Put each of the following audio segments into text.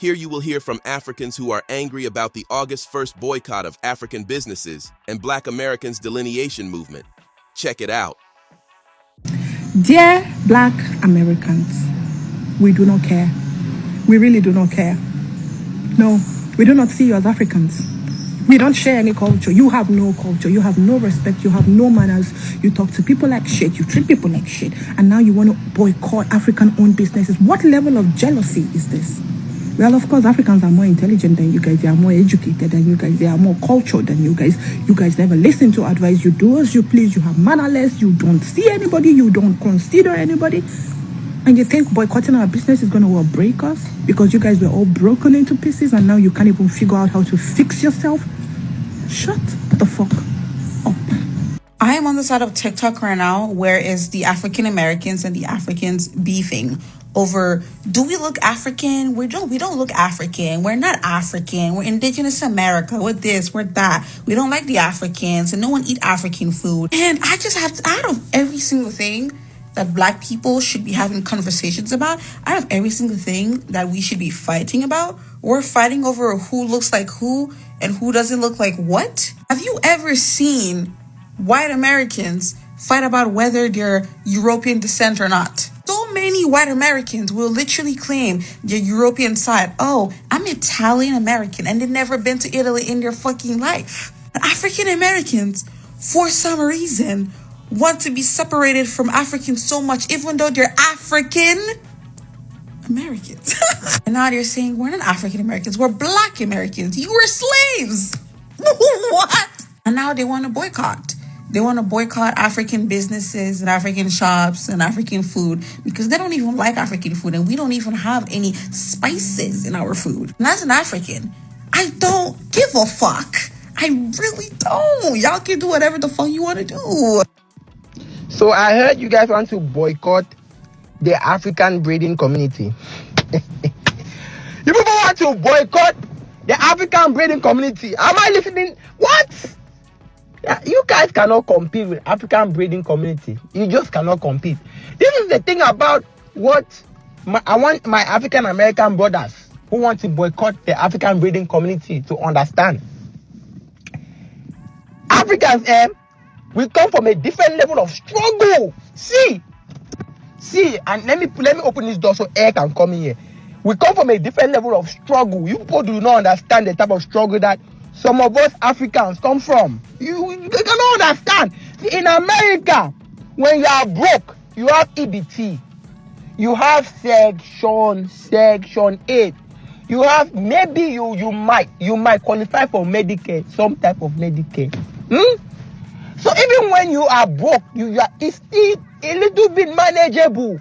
Here you will hear from Africans who are angry about the August 1st boycott of African businesses and Black Americans' delineation movement. Check it out. Dear Black Americans, we do not care. We really do not care. No, we do not see you as Africans. We don't share any culture. You have no culture. You have no respect. You have no manners. You talk to people like shit. You treat people like shit. And now you want to boycott African-owned businesses. What level of jealousy is this? Well, of course, Africans are more intelligent than you guys. They are more educated than you guys. They are more cultured than you guys. You guys never listen to advice. You do as you please. You have mannerless. You don't see anybody. You don't consider anybody. And you think boycotting our business is going to break us? Because you guys were all broken into pieces and now you can't even figure out how to fix yourself? Shut the fuck up. I am on the side of TikTok right now, where is the African Americans and the Africans beefing over, do we look African? We don't look African. We're not African. We're indigenous America. We're this, we're that. We don't like the Africans and no one eat African food. And I just have to, out of every single thing that Black people should be having conversations about, out of every single thing that we should be fighting about, we're fighting over who looks like who and who doesn't look like what. Have you ever seen white Americans fight about whether they're European descent or not? So many white Americans will literally claim their European side. Oh, I'm Italian American, and they've never been to Italy in their fucking life. But African Americans, for some reason, want to be separated from Africans so much, even though they're African Americans. And now they're saying we're not African Americans, we're Black Americans. You were slaves. What? And now they want to boycott. They want to boycott African businesses and African shops and African food because they don't even like African food and we don't even have any spices in our food. And as an African, I don't give a fuck. I really don't. Y'all can do whatever the fuck you want to do. So I heard you guys want to boycott the African braiding community. You people want to boycott the African braiding community. Am I listening? What? Yeah, you guys cannot compete with African braiding community. You just cannot compete. This is the thing about what I want my African American brothers who want to boycott the African braiding community to understand. Africans, we come from a different level of struggle. See, and let me open this door so air can come in here. We come from a different level of struggle. You people do not understand the type of struggle that some of us Africans come from. You cannot understand. See, in America, when you are broke, you have EBT. You have Section 8. You have, maybe you might qualify for Medicare, some type of Medicare. So even when you are broke, it's still a little bit manageable.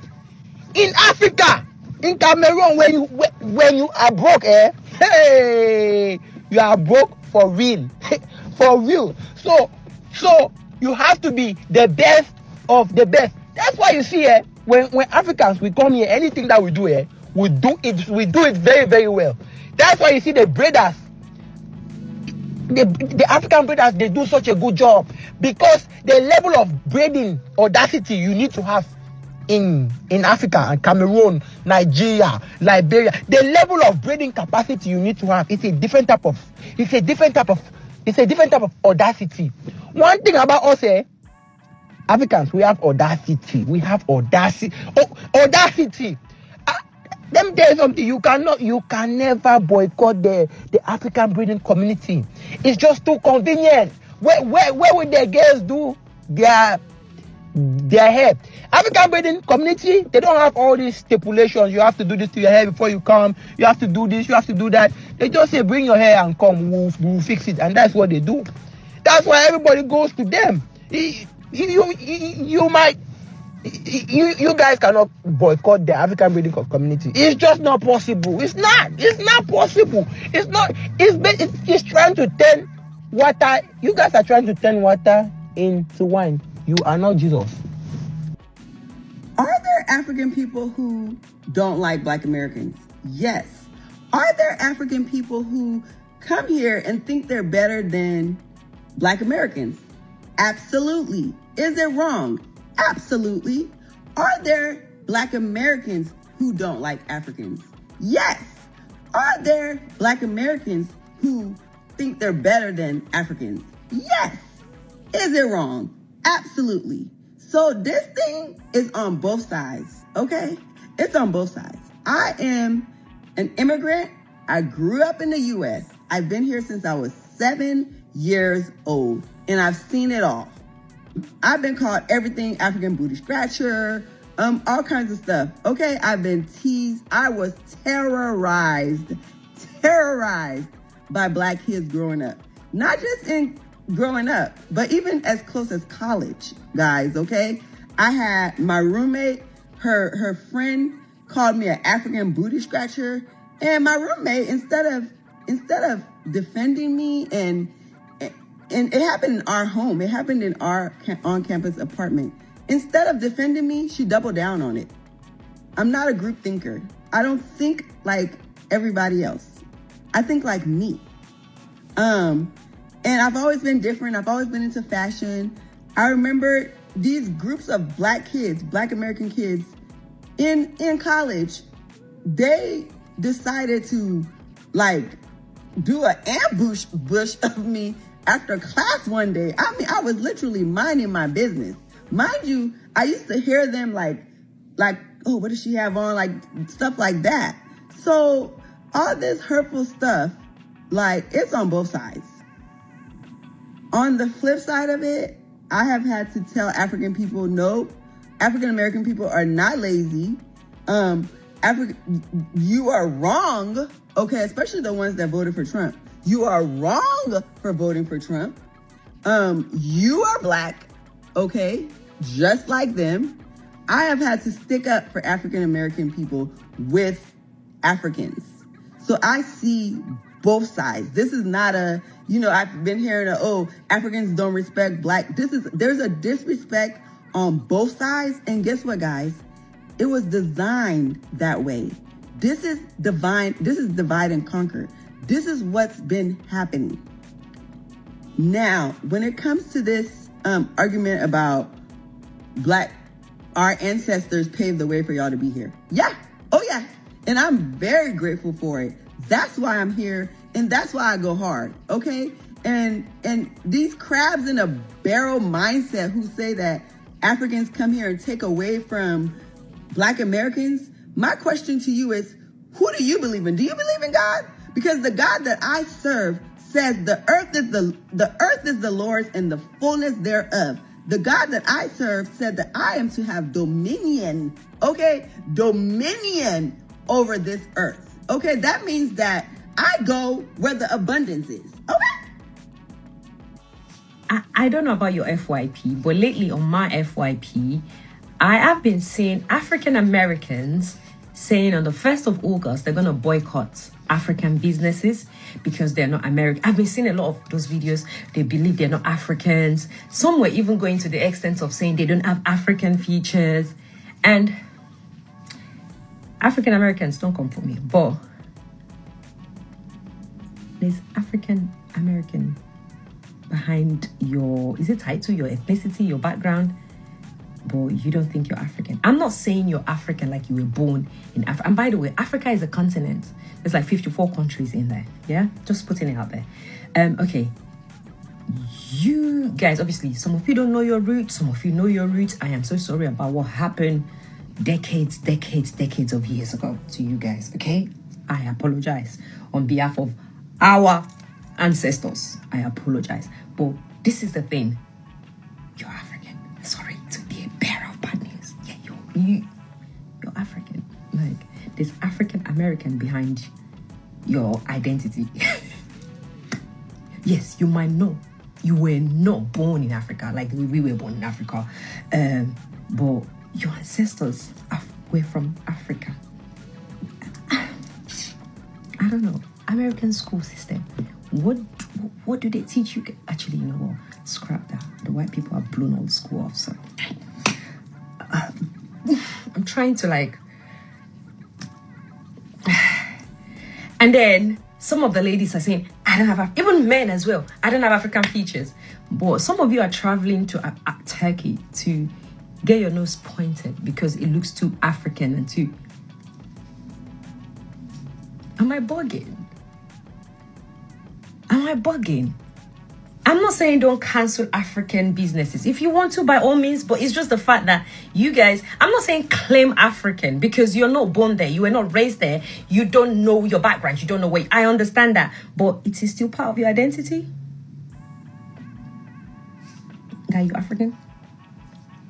In Africa, in Cameroon, when you are broke, hey, you are broke for real. For real. So you have to be the best of the best. That's why you see when Africans we come here, anything that we do we do it very, very well. That's why you see the braiders, the African braiders, they do such a good job because the level of braiding audacity you need to have in Africa and Cameroon, Nigeria, Liberia, the level of braiding capacity you need to have, it's a different type of audacity. One thing about us Africans, we have audacity. Audacity. Let me tell you something. You can never boycott the African breeding community. It's just too convenient. Where would the girls do their hair? African breeding community, they don't have all these stipulations. You have to do this to your hair before you come. You have to do this. You have to do that. They just say, bring your hair and come. We'll fix it, and that's what they do. That's why everybody goes to them. You guys cannot boycott the African breeding community. It's just not possible. It's not possible. It's trying to turn water. You guys are trying to turn water into wine. You are not Jesus. Are there African people who don't like Black Americans? Yes. Are there African people who come here and think they're better than Black Americans? Absolutely. Is it wrong? Absolutely. Are there Black Americans who don't like Africans? Yes. Are Are there Black Americans who think they're better than Africans? Yes. Is it wrong? Absolutely. So this thing is on both sides, okay? It's on both sides. I am an immigrant. I grew up in the U.S. I've been here since I was 7 years old, and I've seen it all. I've been called everything, African booty scratcher, all kinds of stuff. Okay, I've been teased. I was terrorized by Black kids growing up. Not just in growing up, but even as close as college, guys, okay? I had my roommate, her friend called me an African booty scratcher, and my roommate, instead of defending me, and it happened in our home, it happened in our on-campus apartment. Instead of defending me, she doubled down on it. I'm not a group thinker. I don't think like everybody else. I think like me. And I've always been different. I've always been into fashion. I remember these groups of Black kids, Black American kids in college, they decided to like do an ambush of me after class one day. I mean, I was literally minding my business. Mind you, I used to hear them like, oh, what does she have on? Like stuff like that. So all this hurtful stuff, like it's on both sides. On the flip side of it, I have had to tell African people, no, African American people are not lazy. You are wrong, okay, especially the ones that voted for Trump. You are wrong for voting for Trump. You are Black, okay, just like them. I have had to stick up for African American people with Africans. So I see both sides. This is not a, I've been hearing Africans don't respect Black. There's a disrespect on both sides. And guess what, guys? It was designed that way. This is divine. This is divide and conquer. This is what's been happening. Now, when it comes to this argument about our ancestors paved the way for y'all to be here. Yeah. Oh, yeah. And I'm very grateful for it. That's why I'm here. And that's why I go hard. Okay. And these crabs in a barrel mindset who say that Africans come here and take away from Black Americans. My question to you is, who do you believe in? Do you believe in God? Because the God that I serve says the earth is the Lord's and the fullness thereof. The God that I serve said that I am to have dominion, okay? Dominion over this earth, okay? That means that I go where the abundance is, okay? I don't know about your FYP, but lately on my FYP, I have been seeing African Americans saying on the 1st of August, they're going to boycott African businesses because they're not American. I've been seeing a lot of those videos. They believe they're not Africans. Some were even going to the extent of saying they don't have African features. And African Americans don't come for me, but there's African American behind your, is it tied to your ethnicity, your background? But you don't think you're African. I'm not saying you're African like you were born in Africa. And by the way, Africa is a continent. There's like 54 countries in there. Yeah? Just putting it out there. Okay. You guys, obviously, some of you don't know your roots. Some of you know your roots. I am so sorry about what happened decades of years ago to you guys. Okay? I apologize on behalf of our ancestors. I apologize. But this is the thing. You're African. Sorry to be a bearer of bad news. Yeah, you're African. Like, there's African American behind your identity. Yes, you might know you were not born in Africa like we were born in Africa, but your ancestors were from Africa. I don't know. American school system. What do they teach you? Actually, you know what? Scrap that. The white people have blown all the school off. So I'm trying to like. And then some of the ladies are saying, I don't have, even men as well, I don't have African features. But some of you are traveling to Turkey to get your nose pointed because it looks too African and too. Am I bugging? Am I bugging? I'm not saying don't cancel African businesses. If you want to, by all means, but it's just the fact that you guys, I'm not saying claim African because you're not born there. You were not raised there. You don't know your background. You don't know where. I understand that, but it is still part of your identity. Are you African?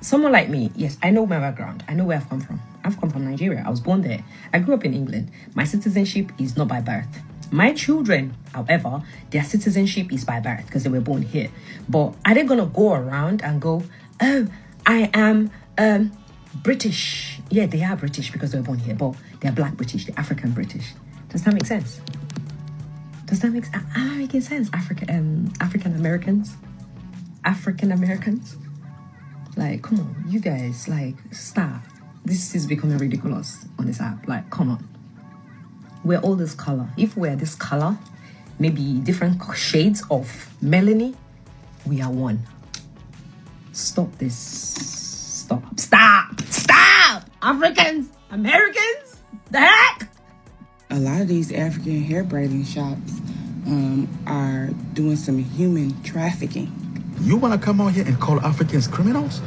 Someone like me, yes, I know my background. I know where I've come from. I've come from Nigeria. I was born there. I grew up in England. My citizenship is not by birth. My children, however, their citizenship is by birth because they were born here. But are they going to go around and go, oh, I am British? Yeah, they are British because they were born here, but they're Black British, they're African British. Does that make sense? Does that make sense? Am I making sense? African Americans? African Americans? Like, come on, you guys, like, stop. This is becoming ridiculous on this app. Like, come on. We're all this color. If we're this color, maybe different shades of melanin, we are one. Stop this. Stop! Africans, Americans, the heck? A lot of these African hair braiding shops are doing some human trafficking. You want to come out here and call Africans criminals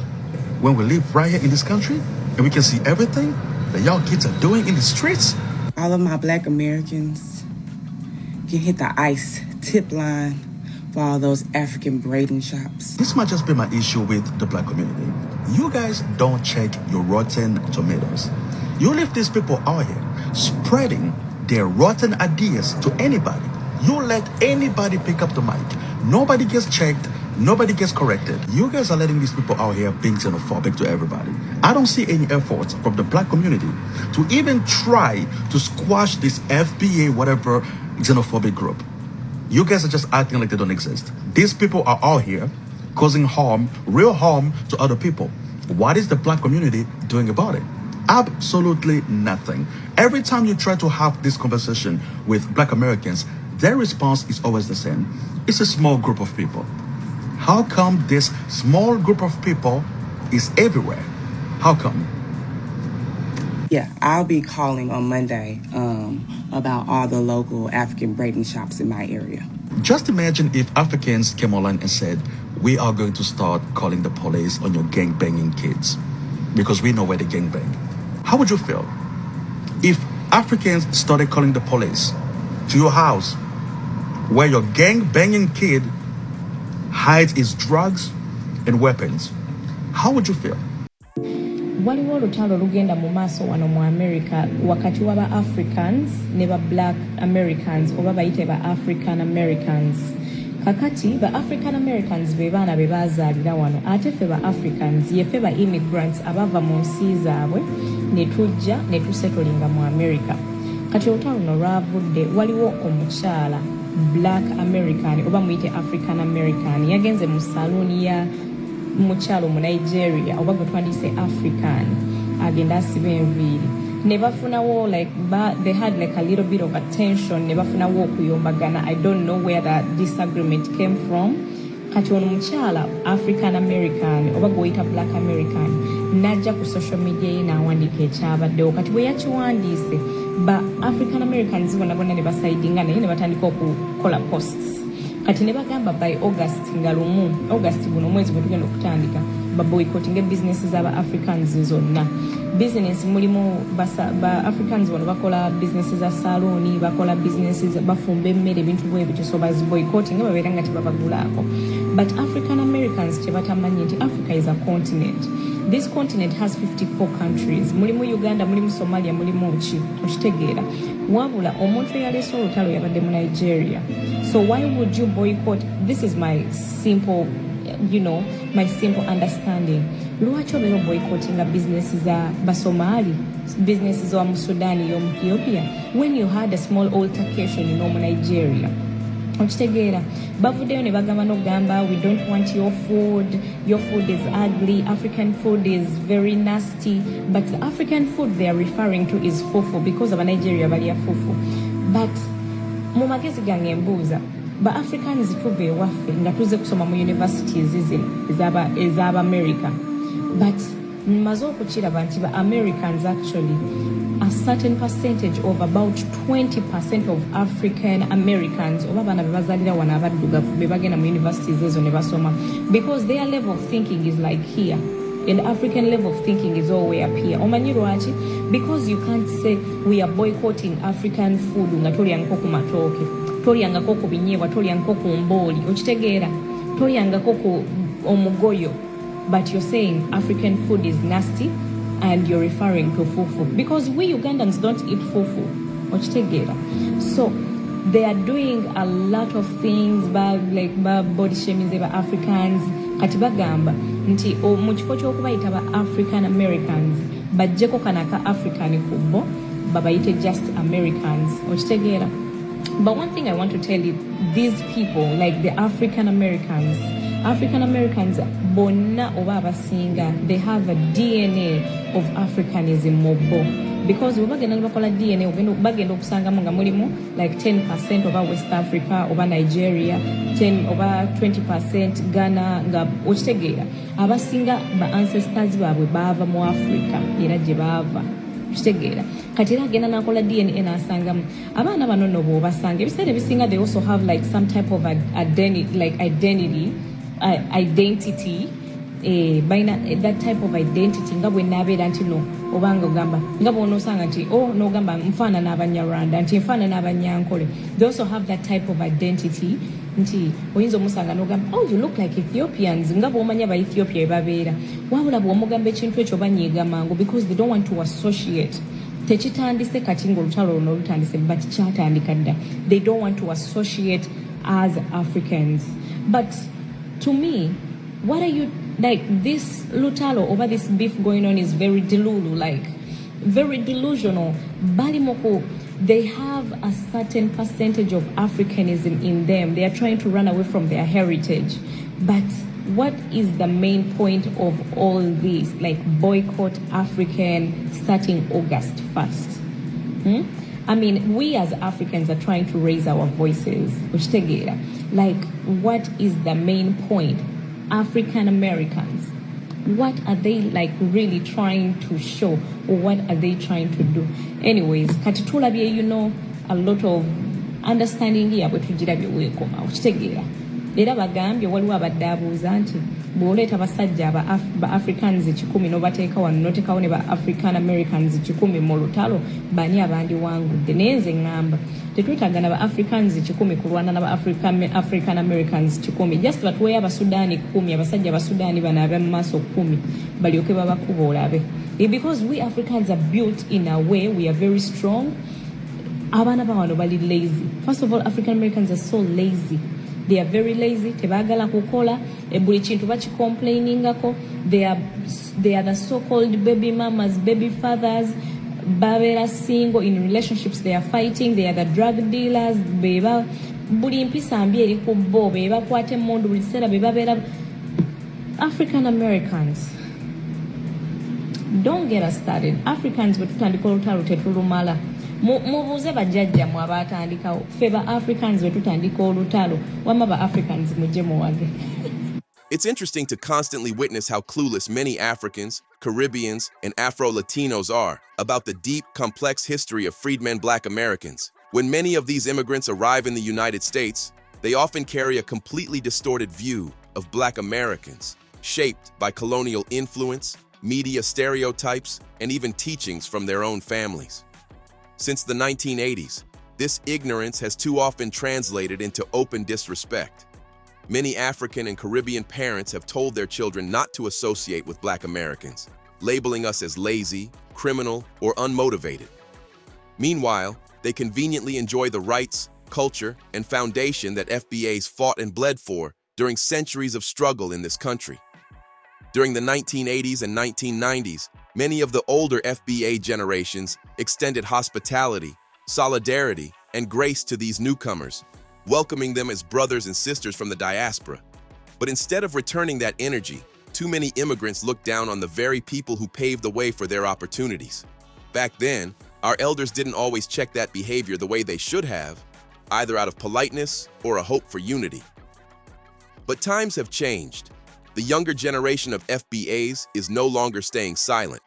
when we live right here in this country and we can see everything that y'all kids are doing in the streets? All of my Black Americans can hit the ICE tip line for all those African braiding shops. This might just be my issue with the Black community. You guys don't check your rotten tomatoes. You leave these people out here spreading their rotten ideas to anybody. You let anybody pick up the mic. Nobody gets checked. Nobody gets corrected. You guys are letting these people out here being xenophobic to everybody. I don't see any efforts from the Black community to even try to squash this FBA, whatever, xenophobic group. You guys are just acting like they don't exist. These people are out here causing harm, real harm to other people. What is the Black community doing about it? Absolutely nothing. Every time you try to have this conversation with Black Americans, their response is always the same. It's a small group of people. How come this small group of people is everywhere? How come? Yeah, I'll be calling on Monday about all the local African braiding shops in my area. Just imagine if Africans came online and said, we are going to start calling the police on your gang-banging kids because we know where they gang-bang. How would you feel if Africans started calling the police to your house where your gang-banging kid hides his drugs and weapons? How would you feel? Waliwo olutalo lugenda mu maaso wano mu America wakati waba Africans ne ba Black Americans oba bayite ba African Americans. Kakati ba African Americans be baana be bazaalira wano ate ffe ba Africans yeffe ba immigrants abava mu nsi zaabwe ne tujja ne tusettlinga mu America. Kati olutalo luno lwavudde waliwo omukyala Black American oba muyite African American yagenze mu salooni ya mukyalo mu Nigeria oba gwe twandise African agenda asiba enviiri ne bafunawo like they had like a little bit of attention ne bafunawo okuyombagana. I don't know where that disagreement came from. Kati ono mukyala African American oba gweyita Black American najja ku social media ye n'awandiika ekyabaddewo. Kati bwe yakiwandiise ba African Americans bonna ne basidinga naye ne batandika okukola posts. Kati ne bagamba by August guno mwezi gwe tugenda okutandika ba boycotting businesses z'aba Africans zonna. Business mulimu ba Africans wano bakola businesses za saloni, bakola businesses bafumba emmere ebintu bwebityo, so baz boycotting babeera nga tebabagulaako. But African Americans kyebatamanyi nti Africa is a continent. This continent has 54 countries. Mulimu Uganda, mulimu Somalia, mulimu okitegeera. Wabula omuntu eyaleese olutalo yabadde mu Nigeria. So why would you boycott? This is my simple, my simple understanding. Lwaki obeera boycotting businesses za Basomali, businesses za mu Sudan, Ethiopia, when you had a small altercation mu Nigeria? Okitegeera bavuddeyo ne bagamba n'ogamba we don't want your food is ugly, African food is very nasty, but the African food they are referring to is fufu because of Nigeria balya fufu. But mu magezi gange mbuuza ba Africans tuve ewaffe nga tuze kusoma mu universities ez'aba America, but maze okukiraba nti ba Americans actually a certain percentage of about 20% of African Americans oba bana bebazalira wana abaddugavu bebagenda mu universities ezo ne basoma, because their level of thinking is like here and African level of thinking is all way up here. Omanyi lwaki? Because you can't say we are boycotting African food nga tolyangako ku matooke, tolyangako ku binyeebwa, tolyangako ku mbooli, okitegeera, tolyangako ku omugoyo, but you're saying African food is nasty and you're referring to fufu, because we Ugandans don't eat fufu, okitegeera. So they are doing a lot of things like body shaming by Africans. Kati bagamba nti mu kifo ky'okubayita ba African Americans bajjeko kanaka African kubbo babayite just Americans, okitegeera. But one thing I want to tell you, these people, like the African Americans bonna oba abasinga, they have a DNA of Africanism mobo, because we bagenda bakola DNA bagenda okusangamu nga mulimu like 10% oba West Africa oba Nigeria, 10 oba 20% Ghana, nga okitegeera abasinga ba ancestors baabwe baava mu Africa era gye baava, okitegeera. Kati era agenda nakola DNA nasangamu abaana bano no bw'obasanga ebiseera ebisinga they also have like some type of identity baina that type of identity nga bwe nabeera nti no obanga ogamba nga bw'onosanga nti n'ogamba nfaana n'Abanyarwanda nti nfaana n'Abanyankole, they also have that type of identity nti oyinza omusanga n'ogamba you look like Ethiopians nga bw'omanya ba Ethiopia babeera, wabula bw'omugamba ekintu ekyo banyiiga mangu because they don't want to associate. Tekitandise kati ng'olutalo luno olutandise, but kyatandika dda. They don't want to associate as Africans. But to me, what are you, like, this lutalo over this beef going on is very delulu, like very delusional. Balimoko, they have a certain percentage of Africanism in them. They are trying to run away from their heritage. But what is the main point of all this? Like boycott African starting August 1st. I mean, we as Africans are trying to raise our voices. Like, what is the main point? African Americans, what are they like really trying to show, or what are they trying to do? Anyways, katitula bye, you know, a lot of understanding here bwe tugira bye weekoma okitegeera. Era bagambye waliwo abaddabuuza nti bw'oleeta basajja ba Africans 10 n'obateeka wano n'oteekawo ne ba African Americans 10 mu lutalo, bani abandiwangudde? Naye nze ngamba tetwetaaga na ba Africans 10 kulwana na ba African Americans 10, just batuweeyo abasudaani 10, abasajja abasudaani bano ab'omu maaso 10 balyoke babakuba olabe. Because we Africans are built in a way, we are very strong. Abaana bawano bali lazy. First of all, African Americans are so lazy. They are very lazy. Tebagala kukola. Buli kintu bakikomplainingako. They are the so-called baby mamas, baby fathers. Babera single in relationships. They are fighting. They are the drug dealers. Beba buli mpisa mbi eri kubbo. Beba kwate mondo buli sera beba bera. African Americans, don't get us started. Africans betutandika olutalo tetulumala. Mubuze bajjajja mu abatandikawo. Ffe ba Africans betutandika olutalo. Wama ba Africans mujje muwage. It's interesting to constantly witness how clueless many Africans, Caribbeans, and Afro-Latinos are about the deep, complex history of freedmen Black Americans. When many of these immigrants arrive in the United States, they often carry a completely distorted view of Black Americans, shaped by colonial influence, media stereotypes, and even teachings from their own families. Since the 1980s, this ignorance has too often translated into open disrespect. Many African and Caribbean parents have told their children not to associate with Black Americans, labeling us as lazy, criminal, or unmotivated. Meanwhile, they conveniently enjoy the rights, culture, and foundation that FBAs fought and bled for during centuries of struggle in this country. During the 1980s and 1990s, many of the older FBA generations extended hospitality, solidarity, and grace to these newcomers, welcoming them as brothers and sisters from the diaspora. But instead of returning that energy, too many immigrants looked down on the very people who paved the way for their opportunities. Back then, our elders didn't always check that behavior the way they should have, either out of politeness or a hope for unity. But times have changed. The younger generation of FBAs is no longer staying silent.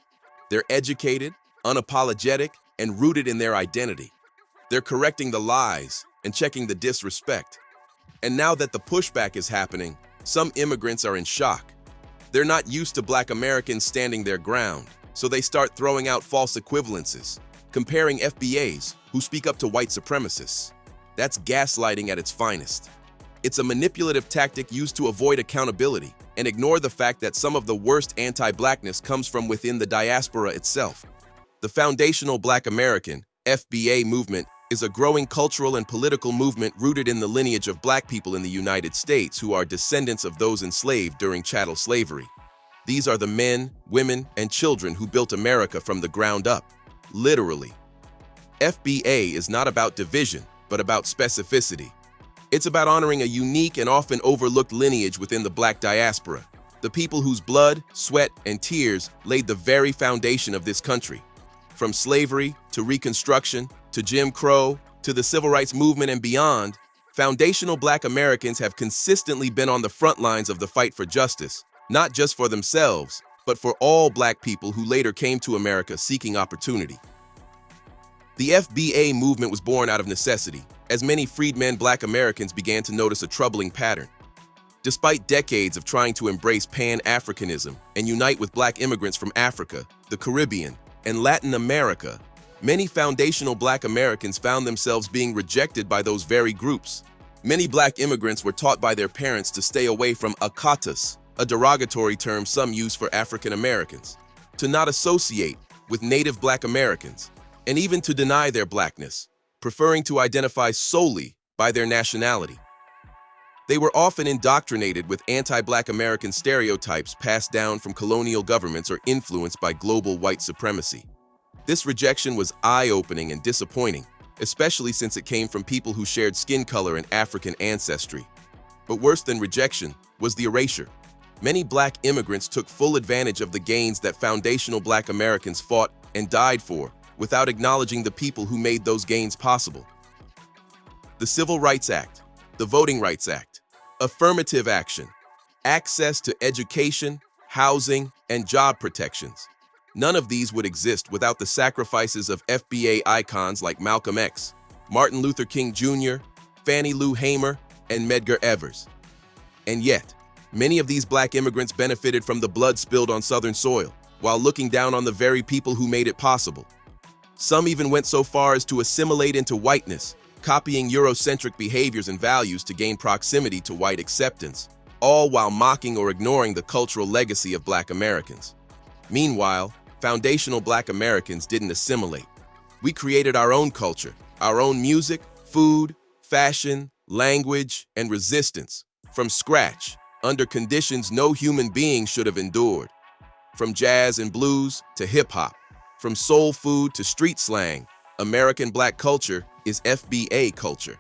They're educated, unapologetic, and rooted in their identity. They're correcting the lies and checking the disrespect. And now that the pushback is happening, some immigrants are in shock. They're not used to Black Americans standing their ground, so they start throwing out false equivalences, comparing FBAs who speak up to white supremacists. That's gaslighting at its finest. It's a manipulative tactic used to avoid accountability and ignore the fact that some of the worst anti-Blackness comes from within the diaspora itself. The foundational Black American, FBA movement is a growing cultural and political movement rooted in the lineage of Black people in the United States who are descendants of those enslaved during chattel slavery. These are the men, women, and children who built America from the ground up, literally. FBA is not about division, but about specificity. It's about honoring a unique and often overlooked lineage within the Black diaspora, the people whose blood, sweat, and tears laid the very foundation of this country. From slavery to Reconstruction to Jim Crow to the Civil Rights Movement and beyond, foundational Black Americans have consistently been on the front lines of the fight for justice, not just for themselves, but for all Black people who later came to America seeking opportunity. The FBA movement was born out of necessity, as many freedmen Black Americans began to notice a troubling pattern. Despite decades of trying to embrace Pan-Africanism and unite with Black immigrants from Africa, the Caribbean, and Latin America, many foundational Black Americans found themselves being rejected by those very groups. Many Black immigrants were taught by their parents to stay away from akatas, a derogatory term some use for African Americans, to not associate with native Black Americans, and even to deny their Blackness, preferring to identify solely by their nationality. They were often indoctrinated with anti-Black American stereotypes passed down from colonial governments or influenced by global white supremacy. This rejection was eye-opening and disappointing, especially since it came from people who shared skin color and African ancestry. But worse than rejection was the erasure. Many Black immigrants took full advantage of the gains that foundational Black Americans fought and died for, without acknowledging the people who made those gains possible. The Civil Rights Act, the Voting Rights Act, affirmative action, access to education, housing, and job protections. None of these would exist without the sacrifices of FBA icons like Malcolm X, Martin Luther King Jr., Fannie Lou Hamer, and Medgar Evers. And yet, many of these Black immigrants benefited from the blood spilled on Southern soil, while looking down on the very people who made it possible. Some even went so far as to assimilate into whiteness, copying Eurocentric behaviors and values to gain proximity to white acceptance, all while mocking or ignoring the cultural legacy of Black Americans. Meanwhile, foundational Black Americans didn't assimilate. We created our own culture, our own music, food, fashion, language, and resistance, from scratch, under conditions no human being should have endured. From jazz and blues to hip-hop, from soul food to street slang, American Black culture is FBA culture.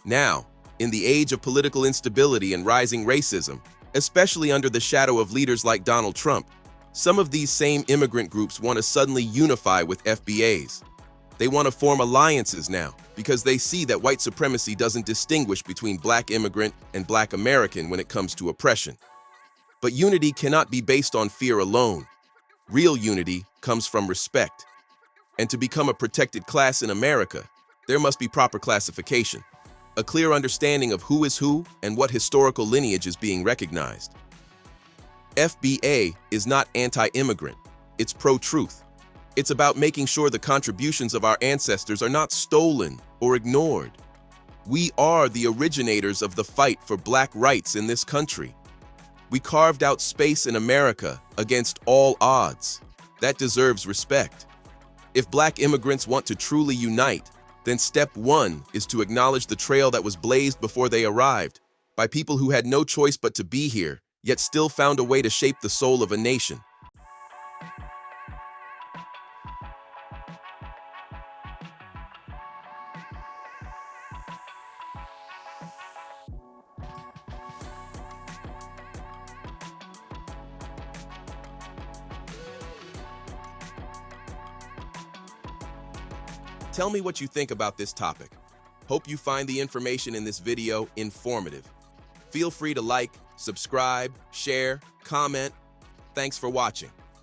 Now, in the age of political instability and rising racism, especially under the shadow of leaders like Donald Trump, some of these same immigrant groups want to suddenly unify with FBAs. They want to form alliances now because they see that white supremacy doesn't distinguish between Black immigrant and Black American when it comes to oppression. But unity cannot be based on fear alone. Real unity comes from respect. And to become a protected class in America, there must be proper classification, a clear understanding of who is who and what historical lineage is being recognized. FBA is not anti-immigrant, it's pro-truth. It's about making sure the contributions of our ancestors are not stolen or ignored. We are the originators of the fight for Black rights in this country. We carved out space in America against all odds. That deserves respect. If Black immigrants want to truly unite, then step one is to acknowledge the trail that was blazed before they arrived, by people who had no choice but to be here, yet still found a way to shape the soul of a nation. Tell me what you think about this topic. Hope you find the information in this video informative. Feel free to like, subscribe, share, comment. Thanks for watching.